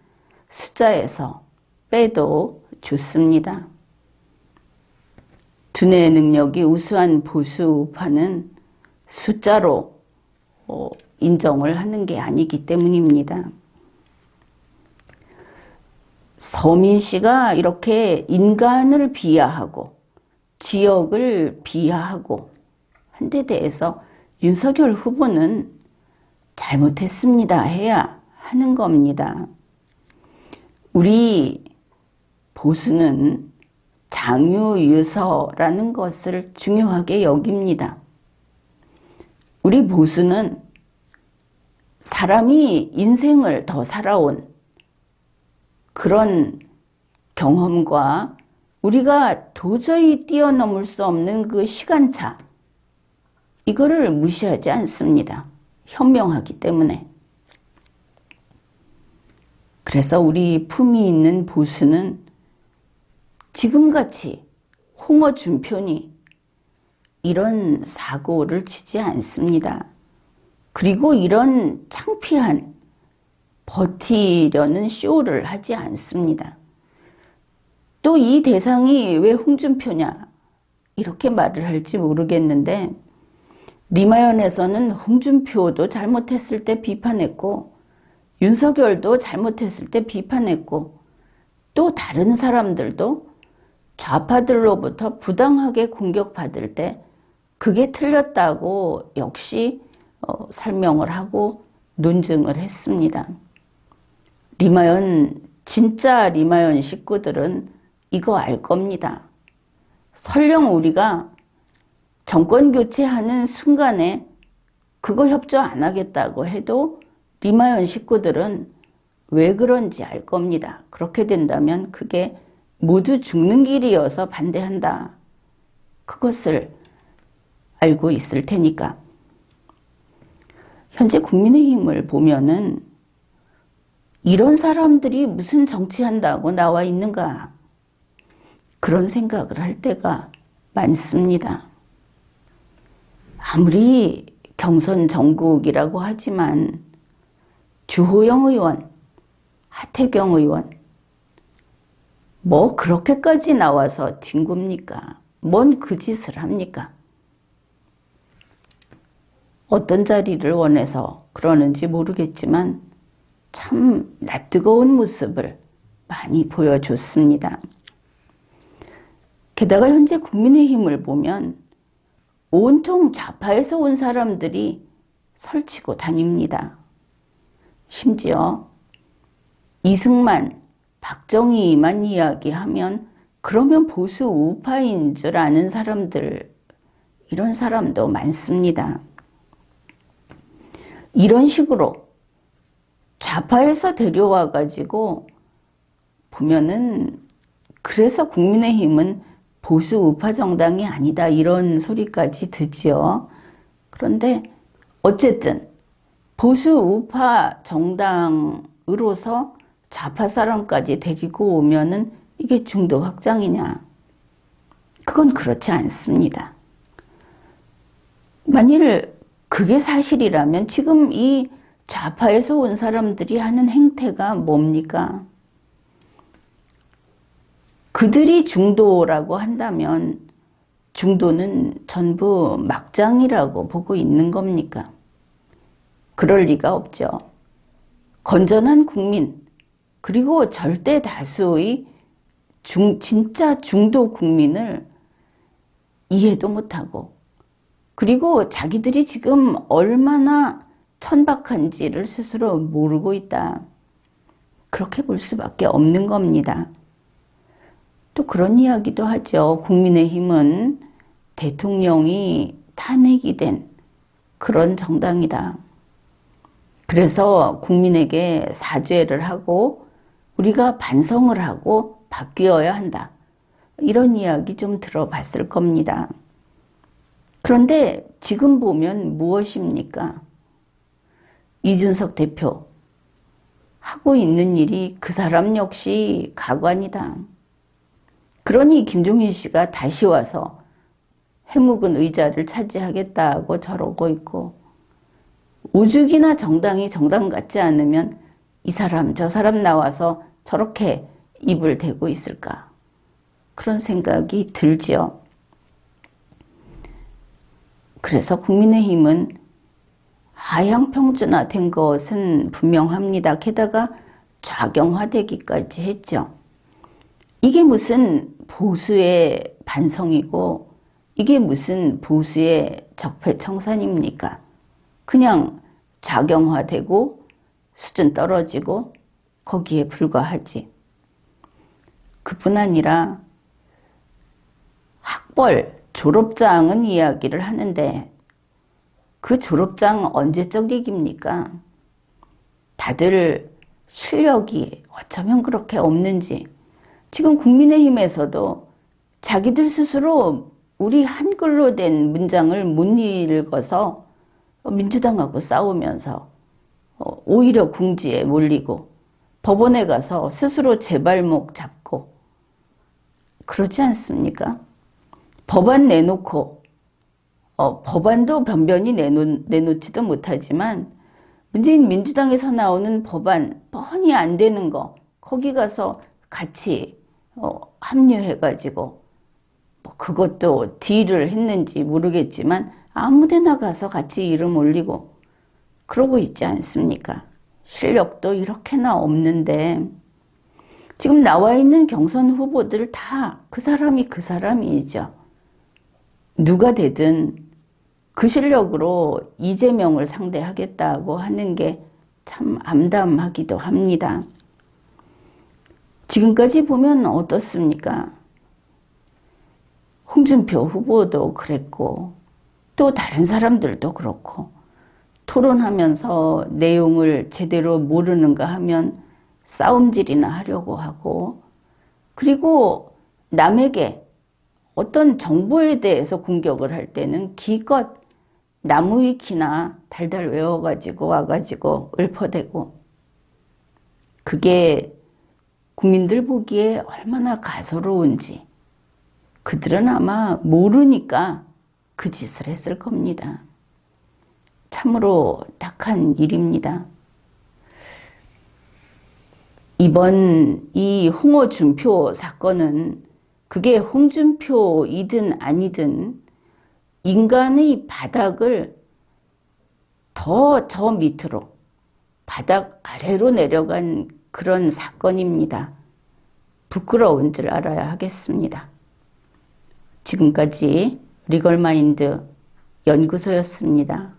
숫자에서 빼도 좋습니다. 두뇌 능력이 우수한 보수 우파는 숫자로 인정을 하는 게 아니기 때문입니다. 서민 씨가 이렇게 인간을 비하하고 지역을 비하하고 한 데 대해서 윤석열 후보는 잘못했습니다 해야 하는 겁니다. 우리 보수는 장유유서라는 것을 중요하게 여깁니다. 우리 보수는 사람이 인생을 더 살아온 그런 경험과 우리가 도저히 뛰어넘을 수 없는 그 시간차, 이거를 무시하지 않습니다. 현명하기 때문에. 그래서 우리 품위 있는 보수는 지금같이 홍어 준표니 이런 사고를 치지 않습니다. 그리고 이런 창피한 버티려는 쇼를 하지 않습니다. 또 이 대상이 왜 홍준표냐 이렇게 말을 할지 모르겠는데 리마연에서는 홍준표도 잘못했을 때 비판했고 윤석열도 잘못했을 때 비판했고 또 다른 사람들도 좌파들로부터 부당하게 공격받을 때 그게 틀렸다고 역시 설명을 하고 논증을 했습니다. 진짜 리마연 식구들은 이거 알 겁니다. 설령 우리가 정권 교체하는 순간에 그거 협조 안 하겠다고 해도 리마연 식구들은 왜 그런지 알 겁니다. 그렇게 된다면 그게 모두 죽는 길이어서 반대한다. 그것을 알고 있을 테니까. 현재 국민의힘을 보면은 이런 사람들이 무슨 정치한다고 나와 있는가? 그런 생각을 할 때가 많습니다. 아무리 경선 정국이라고 하지만 주호영 의원, 하태경 의원, 뭐 그렇게까지 나와서 뒹굽니까? 뭔 그 짓을 합니까? 어떤 자리를 원해서 그러는지 모르겠지만 참 낯뜨거운 모습을 많이 보여줬습니다. 게다가 현재 국민의힘을 보면 온통 좌파에서 온 사람들이 설치고 다닙니다. 심지어 이승만, 박정희만 이야기하면 그러면 보수 우파인 줄 아는 사람들, 이런 사람도 많습니다. 이런 식으로 좌파에서 데려와 가지고 보면은 그래서 국민의힘은 보수 우파 정당이 아니다 이런 소리까지 듣지요. 그런데 어쨌든 보수 우파 정당으로서 좌파 사람까지 데리고 오면은 이게 중도 확장이냐? 그건 그렇지 않습니다. 만일 그게 사실이라면 지금 이 좌파에서 온 사람들이 하는 행태가 뭡니까? 그들이 중도라고 한다면 중도는 전부 막장이라고 보고 있는 겁니까? 그럴 리가 없죠. 건전한 국민, 그리고 절대 다수의 진짜 중도 국민을 이해도 못하고, 그리고 자기들이 지금 얼마나 천박한지를 스스로 모르고 있다. 그렇게 볼 수밖에 없는 겁니다. 또 그런 이야기도 하죠. 국민의힘은 대통령이 탄핵이 된 그런 정당이다. 그래서 국민에게 사죄를 하고 우리가 반성을 하고 바뀌어야 한다. 이런 이야기 좀 들어봤을 겁니다. 그런데 지금 보면 무엇입니까? 이준석 대표 하고 있는 일이 그 사람 역시 가관이다. 그러니 김종인 씨가 다시 와서 해묵은 의자를 차지하겠다고 저러고 있고, 오죽이나 정당이 정당 같지 않으면 이 사람 저 사람 나와서 저렇게 입을 대고 있을까? 그런 생각이 들지요. 그래서 국민의힘은 하향평준화된 것은 분명합니다. 게다가 좌경화되기까지 했죠. 이게 무슨 보수의 반성이고 이게 무슨 보수의 적폐청산입니까? 그냥 좌경화되고 수준 떨어지고 거기에 불과하지. 그뿐 아니라 학벌, 졸업장은 이야기를 하는데 그 졸업장 언제적 얘기입니까? 다들 실력이 어쩌면 그렇게 없는지 지금 국민의힘에서도 자기들 스스로 우리 한글로 된 문장을 못 읽어서 민주당하고 싸우면서 오히려 궁지에 몰리고 법원에 가서 스스로 제 발목 잡고 그러지 않습니까? 법안 내놓고 법안도 변변히 내놓지도 못하지만 문재인 민주당에서 나오는 법안 뻔히 안 되는 거 거기 가서 같이 합류해가지고 뭐 그것도 딜을 했는지 모르겠지만 아무데나 가서 같이 이름 올리고 그러고 있지 않습니까? 실력도 이렇게나 없는데 지금 나와 있는 경선 후보들 다 그 사람이죠. 누가 되든 그 실력으로 이재명을 상대하겠다고 하는 게 참 암담하기도 합니다. 지금까지 보면 어떻습니까? 홍준표 후보도 그랬고 또 다른 사람들도 그렇고 토론하면서 내용을 제대로 모르는가 하면 싸움질이나 하려고 하고 그리고 남에게 어떤 정보에 대해서 공격을 할 때는 기껏 나무 위키나 달달 외워가지고 와가지고 읊어대고 그게 국민들 보기에 얼마나 가소로운지 그들은 아마 모르니까 그 짓을 했을 겁니다. 참으로 딱한 일입니다. 이번 이 홍어준표 사건은 그게 홍준표이든 아니든 인간의 바닥을 더 저 밑으로 바닥 아래로 내려간 그런 사건입니다. 부끄러운 줄 알아야 하겠습니다. 지금까지 리걸마인드 연구소였습니다.